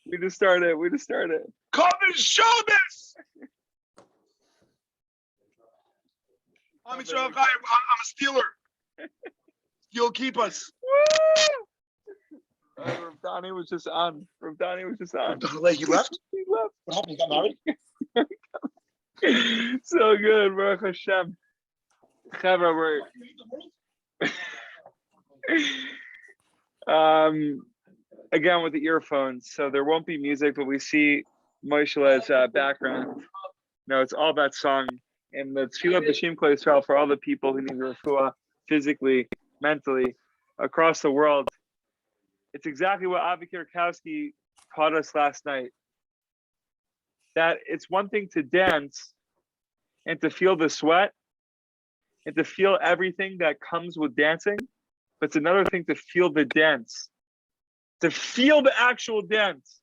We just started. Come and show this. I'm a Steeler. You'll keep us. Rav Donnie was just on. He left? He left. What happened? He got married? So good, Baruch Hashem. Chevra, we're again with the earphones, so there won't be music, but we see Moishele's background. No, it's all about song. And the Tefillah B'Shem Kol Yisrael for all the people who need refuah physically, mentally, across the world. It's exactly what Avi Kierkowski taught us last night. That it's one thing to dance and to feel the sweat and to feel everything that comes with dancing, but it's another thing to feel the dance, to feel the actual dance.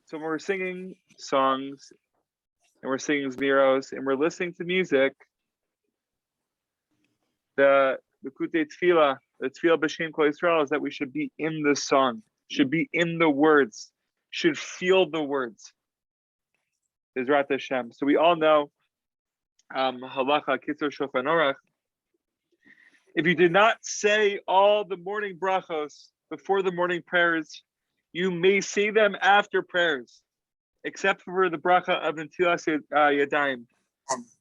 So when we're singing songs and we're singing Zmiros and we're listening to music, the Kutei Tefillah, the Tefillah B'Shem Kol Yisrael, is that we should be in the song, should be in the words, should feel the words. Bezrat Hashem. So we all know Halacha Kitzur Shulchan Aruch. If you did not say all the morning brachos before the morning prayers, you may say them after prayers, except for the bracha of Netilas Yadayim.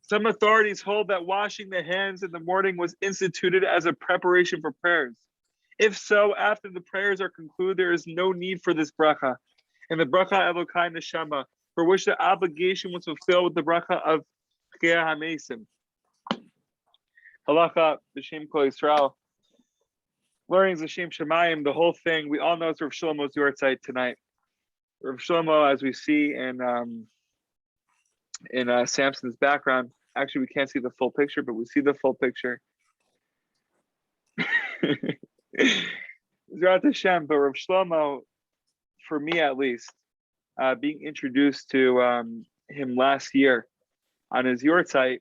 Some authorities hold that washing the hands in the morning was instituted as a preparation for prayers. If so, after the prayers are concluded, there is no need for this bracha. And the bracha Elokai Neshama, for which the obligation was fulfilled with the bracha of Chiyah HaMesim. Halacha B'Shem Kol Yisrael. Learning L'Shem Shemayim, the whole thing. We all know it's Rav Shlomo's Yortzeit tonight. Rav Shlomo, as we see in Samson's background. Actually, we can't see the full picture, but we see the full picture. Zrat Hashem, but Rav Shlomo, for me at least, being introduced to him last year on his Yortzeit,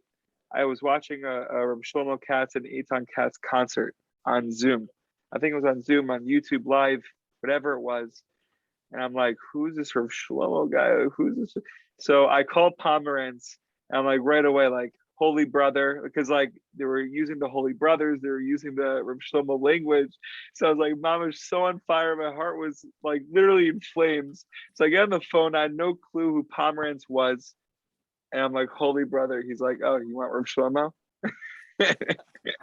I was watching a Rav Shlomo Katz and Eitan Katz concert on Zoom. I think it was on Zoom, on YouTube Live, whatever it was. And I'm like, who's this Rav Shlomo guy? Who's this? So I called Pomerantz, and I'm like, right away, like, Holy Brother, because like they were using the Holy Brothers, they were using the Rav Shlomo language. So I was like, Mom was so on fire. My heart was like literally in flames. So I get on the phone. I had no clue who Pomerantz was. And I'm like, Holy Brother. He's like, oh, you want Rav Shlomo?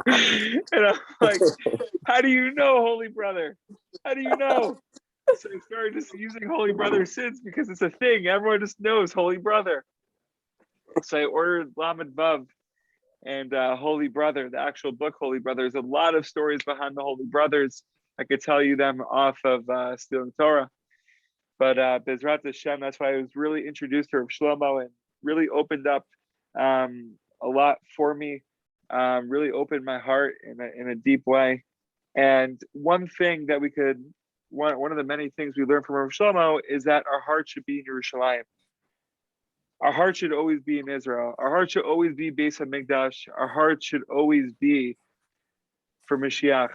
And I'm like, how do you know, Holy Brother? How do you know? So I started just using Holy Brother since, because it's a thing. Everyone just knows Holy Brother. So I ordered Lamed Vav and Holy Brother, the actual book Holy Brother. There's a lot of stories behind the Holy Brothers. I could tell you them off of Stealing Torah. But Bezrat Hashem, that's why I was really introduced to Rav Shlomo and really opened up a lot for me, really opened my heart in a deep way. And one thing that we could, one of the many things we learned from Rav Shlomo is that our heart should be in Yerushalayim. Our heart should always be in Israel. Our heart should always be Beis HaMikdash. Our heart should always be for Mashiach.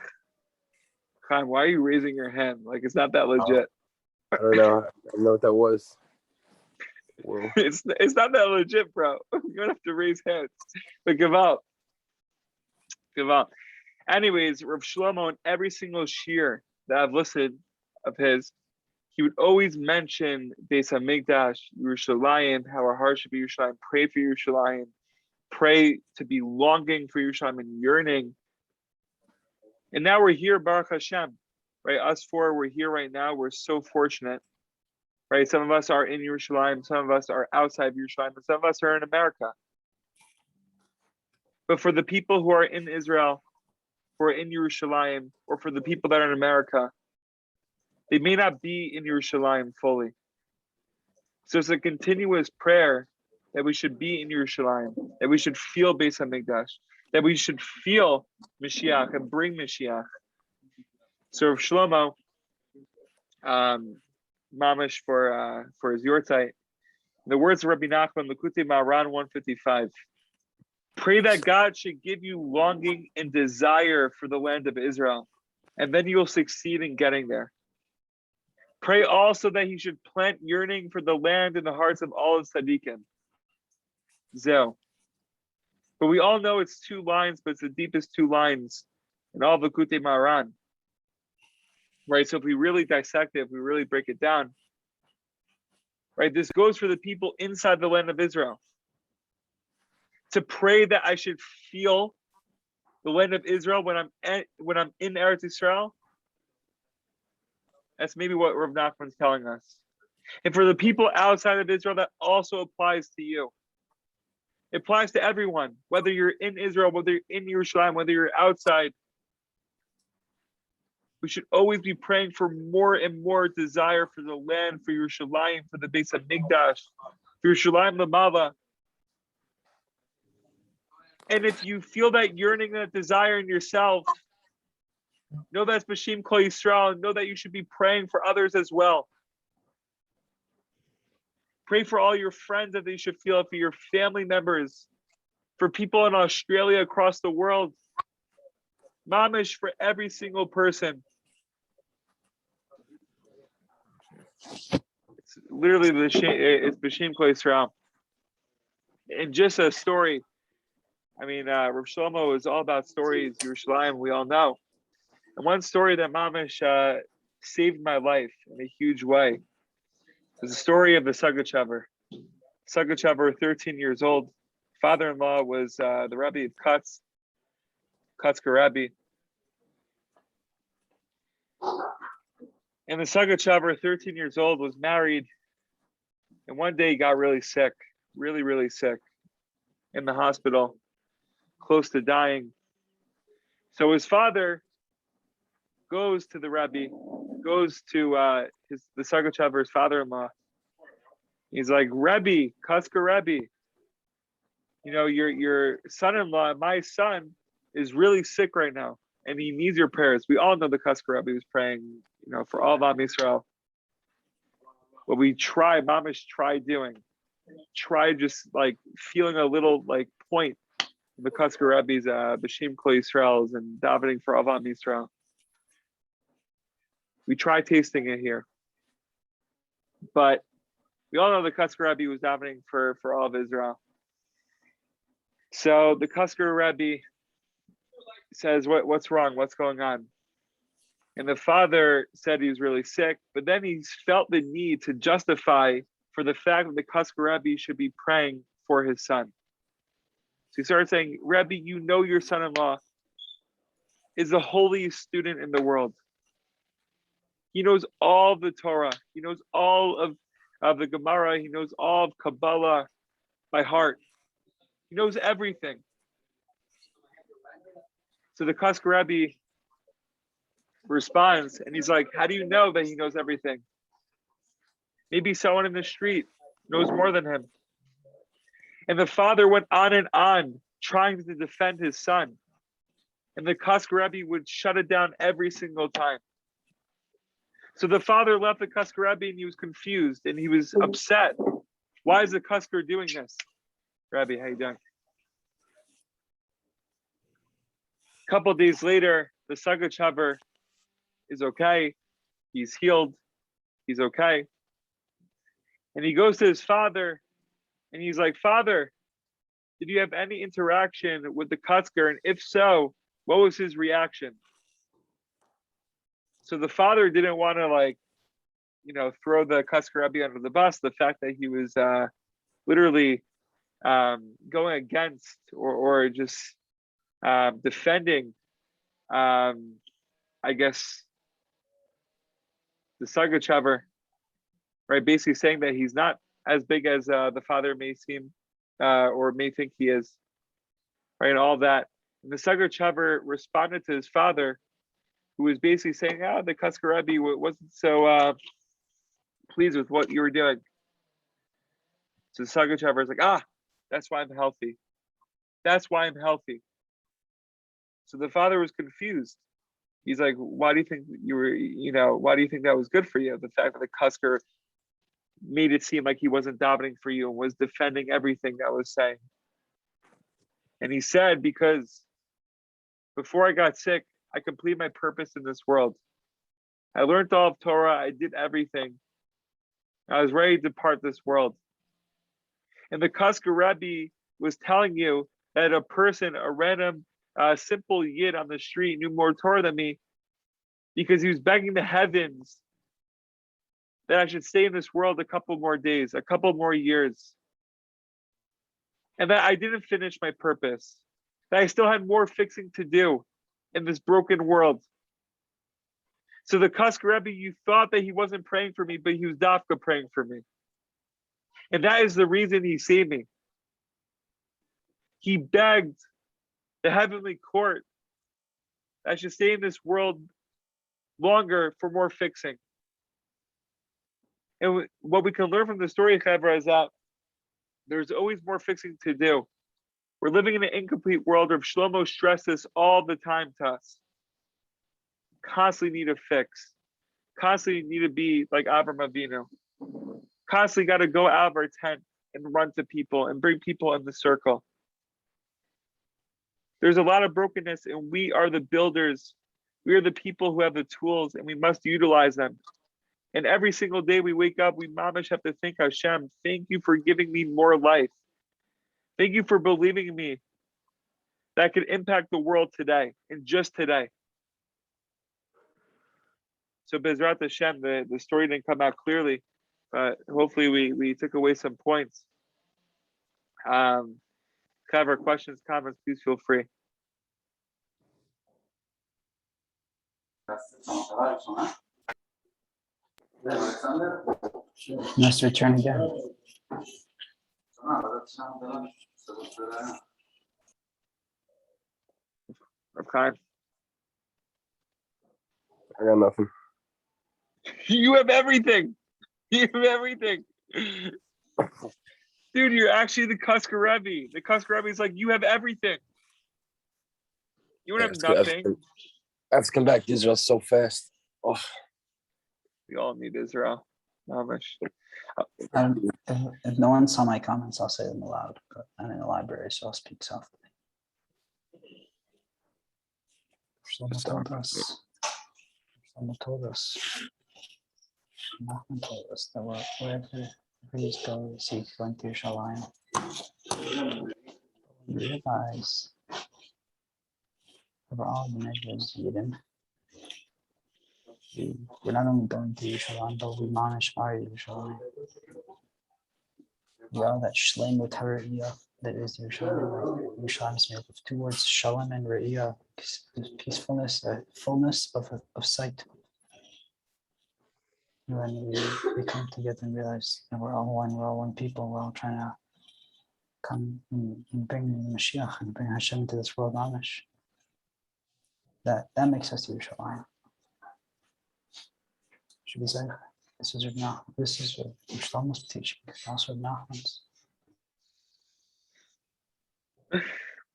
Chaim, why are you raising your hand? Like, it's not that legit. I don't know. I don't know what that was. Whoa. It's not that legit, bro. You don't have to raise hands. But give up. Anyways, Rav Shlomo, in every single shir that I've listed of his, he would always mention Beis HaMikdash, Yerushalayim, how our heart should be Yerushalayim, pray for Yerushalayim, pray to be longing for Yerushalayim and yearning. And now we're here, Baruch Hashem, right? Us four, we're here right now. We're so fortunate, right? Some of us are in Yerushalayim, some of us are outside Yerushalayim, and some of us are in America. But for the people who are in Israel, who are in Yerushalayim, or for the people that are in America, they may not be in Yerushalayim fully. So it's a continuous prayer that we should be in Yerushalayim, that we should feel Beis HaMikdash, that we should feel Mashiach and bring Mashiach. So Rav Shlomo, mamish for his Yortzeit, the words of Rabbi Nachman, Likutei Maharan 155. Pray that God should give you longing and desire for the land of Israel, and then you will succeed in getting there. Pray also that he should plant yearning for the land in the hearts of all his tzaddikim. Zeh. But we all know it's 2 lines, but it's the deepest 2 lines in all of Likutei Maharan. Right? So if we really dissect it, if we really break it down, right, this goes for the people inside the land of Israel. To pray that I should feel the land of Israel when I'm in Eretz Yisrael. That's maybe what Rav Nachman's telling us. And for the people outside of Israel, that also applies to you. It applies to everyone, whether you're in Israel, whether you're in Yerushalayim, whether you're outside. We should always be praying for more and more desire for the land, for Yerushalayim, for the base of Migdash, for Yerushalayim Lamala. And if you feel that yearning, that desire in yourself, know that's B'Shem Kol Yisrael, and know that you should be praying for others as well. Pray for all your friends that they should feel it, for your family members, for people in Australia, across the world. Mamish, for every single person. It's literally it's B'Shem Kol Yisrael. And just a story. I mean, Rav Shlomo is all about stories, Yerushalayim, we all know. And one story that Mamish saved my life in a huge way is the story of the Sagachaver. Sagachaver, 13 years old. Father-in-law was the Rabbi of Kutzker Rabbi. And the Sagachaver, 13 years old, was married. And one day he got really sick, really, really sick, in the hospital, close to dying. So his father goes to the Rabbi, goes to the Sagachaver's father-in-law. He's like, Rabbi, Kutzker Rabbi, you know, your son-in-law, my son, is really sick right now, and he needs your prayers. We all know the Kutzker Rabbi was praying, you know, for all of Am Yisrael. What we Mamish try just like feeling a little like point of the Kutzker Rabbi's B'Shem Kol Yisrael's and davening for all of Am Yisrael. We try tasting it here, but we all know the Kutzker Rabbi was davening for all of Israel. So the Kutzker Rabbi says, what's wrong? What's going on? And the father said he was really sick, but then he felt the need to justify for the fact that the Kutzker Rabbi should be praying for his son. So he started saying, Rabbi, you know your son-in-law is the holiest student in the world. He knows all the Torah. He knows all of the Gemara. He knows all of Kabbalah by heart. He knows everything. So the Kutzker Rabbi responds, and he's like, how do you know that he knows everything? Maybe someone in the street knows more than him. And the father went on, trying to defend his son. And the Kutzker Rabbi would shut it down every single time. So the father left the Kutzker Rabbi, and he was confused, and he was upset. Why is the Kutzker doing this? Rabbi, how you doing? A couple of days later, the Sagachaver is okay. He's healed. He's okay. And he goes to his father, and he's like, Father, did you have any interaction with the Kutzker? And if so, what was his reaction? So the father didn't want to, like, you know, throw the Kutzker Rabbi under the bus. The fact that he was literally going against or just defending, I guess, the Sagachaver, right? Basically saying that he's not as big as the father may seem or may think he is, right? And all that. And the Sagachaver responded to his father, who was basically saying, the Kutzker Rabbi wasn't so pleased with what you were doing. So the Sagachaver is like, that's why I'm healthy. That's why I'm healthy. So the father was confused. He's like, why do you think why do you think that was good for you? The fact that the Kutzker made it seem like he wasn't davening for you and was defending everything that was saying. And he said, because before I got sick, I completed my purpose in this world. I learned all of Torah. I did everything. I was ready to depart this world. And the Kusker Rebbe was telling you that a person, a random, simple yid on the street knew more Torah than me because he was begging the heavens that I should stay in this world a couple more days, a couple more years. And that I didn't finish my purpose, that I still had more fixing to do in this broken world. So the Kusker Rebbe, you thought that he wasn't praying for me, but he was dafka praying for me. And that is the reason he saved me. He begged the heavenly court that I should stay in this world longer for more fixing. And what we can learn from the story of Chevra is that there's always more fixing to do. We're living in an incomplete world. Rav Shlomo stressed this all the time to us. Constantly need a fix. Constantly need to be like Avram Avinu. Constantly got to go out of our tent and run to people and bring people in the circle. There's a lot of brokenness, and we are the builders. We are the people who have the tools, and we must utilize them. And every single day we wake up, we mamish have to think, Hashem, thank you for giving me more life. Thank you for believing in me that could impact the world today and just today. So Bezrat Hashem, the story didn't come out clearly, but hopefully we took away some points. Cover questions, comments, please feel free. Must return again. Okay. I got nothing. You have everything. You have everything. Dude, you're actually the Kusker Rebbe. The Kusker Rebbe is like, you have everything. You don't have nothing. I have to come back to Israel so fast. Oh. We all need Israel. Mamish. If no one saw my comments, I'll say them aloud. But I'm in the library, so I'll speak softly. Shlomo told us. Nachman told us that wherever he goes, he's going to Yerushalayim. We realize that we're all measures Yidden. We're not only going to Yerushalayim, but we mamish our Yerushalayim. We are that shleimut hariyah that is Yerushalayim. Yerushalayim is made up of two words, shalom and re'iyah, peacefulness, fullness of sight. When we come together and realize that we're all one people, we're all trying to come and bring the Mashiach and bring Hashem to this world mamish. That makes us Yerushalayim. Should be said. This is what Shlomo's teaching, also Nachman's.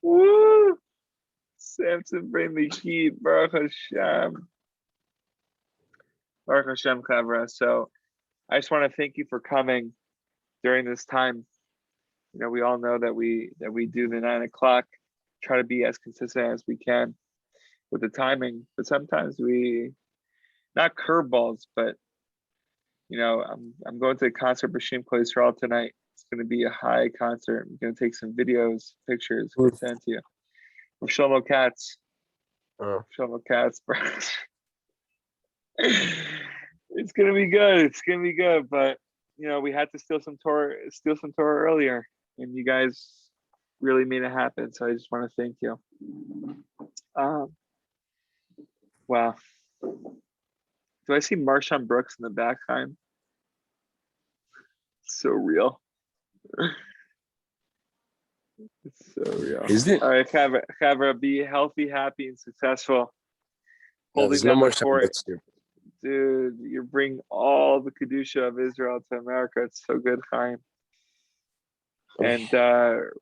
Woo! Samson, bring the heat, Baruch Hashem. Baruch Hashem, Kavra. So I just want to thank you for coming during this time. You know, we all know that we do the 9 o'clock, try to be as consistent as we can with the timing, but sometimes we, not curveballs, but you know, I'm going to a concert for Shem Kol Yisrael tonight. It's going to be a high concert. I'm going to take some videos, pictures, send to you. From Shlomo Katz. Shlomo Katz, bro. It's gonna be good. It's gonna be good. But you know, we had to steal some Torah earlier, and you guys really made it happen. So I just want to thank you. Wow. Do I see Marshawn Brooks in the back time? So real. It's so real. Is it? All right, Chavra, be healthy, happy, and successful. There's no more court. Dude, you bring all the Kedusha of Israel to America. It's so good, Chaim. And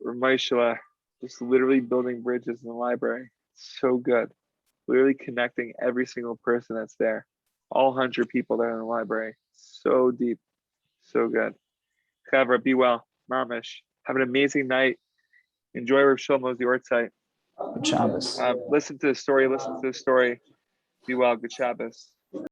Rameshla, just literally building bridges in the library. So good. Literally connecting every single person that's there. All 100 people there in the library. So deep. So good. Chavra, be well. Mamish. Have an amazing night. Enjoy Rav Shlomo's Yortzeit. Good Shabbos. Listen to the story. Be well. Good Shabbos.